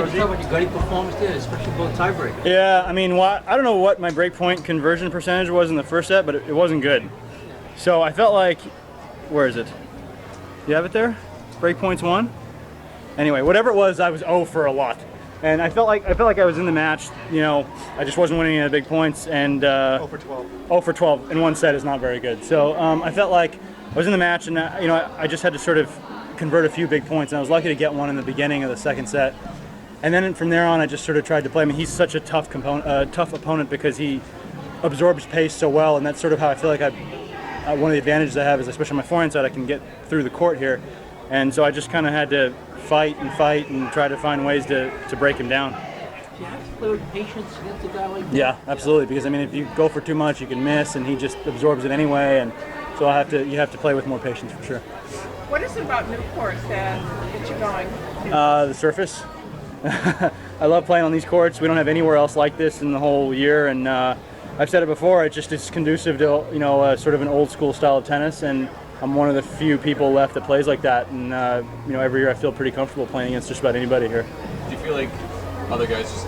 talk about your gutty performance there, especially both tiebreakers. Yeah, I mean, I don't know what my break point conversion percentage was in the first set, but it wasn't good. So I felt like, where is it? You have it there? Break points 1? Anyway, whatever it was, I was 0 for a lot. And I felt like I was in the match, you know, I just wasn't winning any of the big points, and 0 for 12. 0 for 12 in one set is not very good. So I felt like I was in the match, and you know, I just had to sort of convert a few big points, and I was lucky to get one in the beginning of the second set. And then from there on, I just sort of tried to play. I mean, he's such a tough opponent because he absorbs pace so well, and that's sort of how I feel like one of the advantages I have is, especially on my forehand side, I can get through the court here. And so I just kind of had to fight and try to find ways to break him down. Do you have to play with patience against a guy like that? Yeah, absolutely. Because I mean, if you go for too much, you can miss, and he just absorbs it anyway. And so you have to play with more patience for sure. What is it about Newport that gets you going? The surface. I love playing on these courts. We don't have anywhere else like this in the whole year, and I've said it before. It's conducive to, you know, sort of an old school style of tennis, and I'm one of the few people left that plays like that. And you know, every year I feel pretty comfortable playing against just about anybody here. Do you feel like other guys just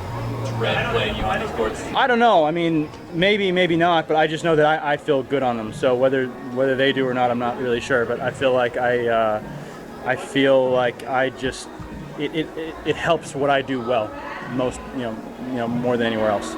dread playing you on these courts? I don't know. I mean, maybe not, but I just know that I feel good on them. So whether they do or not, I'm not really sure. But I feel like it helps what I do well, most you know more than anywhere else.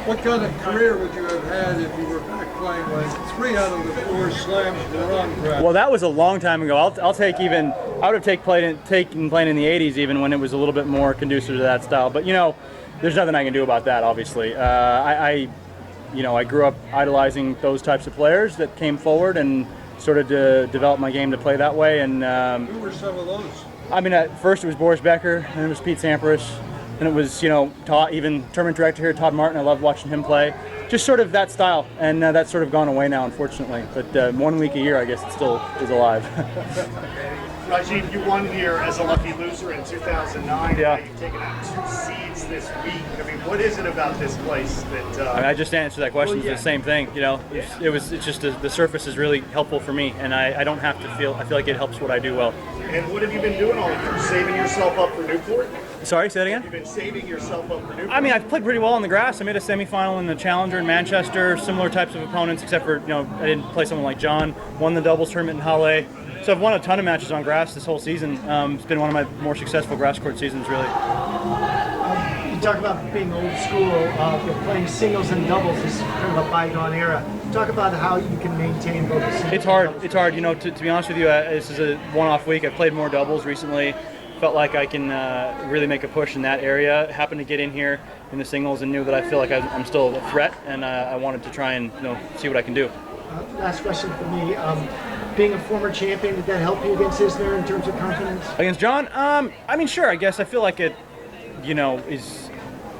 What kind of career would you have had if you were back playing when 3 out of the 4 slams were on grass? Well, that was a long time ago. I would have taken playing in the 80s even when it was a little bit more conducive to that style. But you know, there's nothing I can do about that. Obviously, I grew up idolizing those types of players that came forward and sort of developed my game to play that way. And Who were some of those? I mean, at first it was Boris Becker, and it was Pete Sampras. And it was, you know, Todd, even tournament director here, Todd Martin. I loved watching him play. Just sort of that style, and that's sort of gone away now, unfortunately. But 1 week a year, I guess it still is alive. Rajeev, you won here as a lucky loser in 2009. Yeah. You've taken out 2 seeds this week. I mean, what is it about this place that? I mean, I just answered that question. It's the same thing. You know, it's just the surface is really helpful for me, and I don't have to feel. I feel like it helps what I do well. And what have you been doing all year? Saving yourself up for Newport? Sorry, say that again? You've been saving yourself up for Newport? I mean, I've played pretty well on the grass. I made a semifinal in the Challenger in Manchester, similar types of opponents, except for, you know, I didn't play someone like John. Won the doubles tournament in Halle. So I've won a ton of matches on grass this whole season. It's been one of my more successful grass court seasons, really. You talk about being old school, playing singles and doubles is kind of a bygone era. Talk about how you can maintain both the singles. It's hard. You know, to be honest with you, this is a one-off week. I've played more doubles recently. Felt like I can really make a push in that area. Happened to get in here in the singles and knew that I feel like I'm still a threat, and I wanted to try and, you know, see what I can do. Last question for me. Being a former champion, did that help you against Isner in terms of confidence? Against John? I mean, sure. I guess I feel like it, you know, is,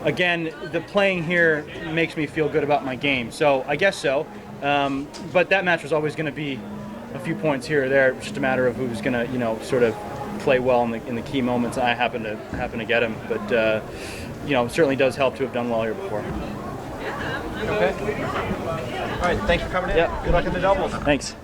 again, the playing here makes me feel good about my game. So I guess so. But that match was always going to be a few points here or there. It's just a matter of who's going to, you know, sort of play well in the key moments. I happen to get him. But, you know, it certainly does help to have done well here before. Okay. All right, thanks for coming in. Yeah. Good luck in the doubles. Thanks.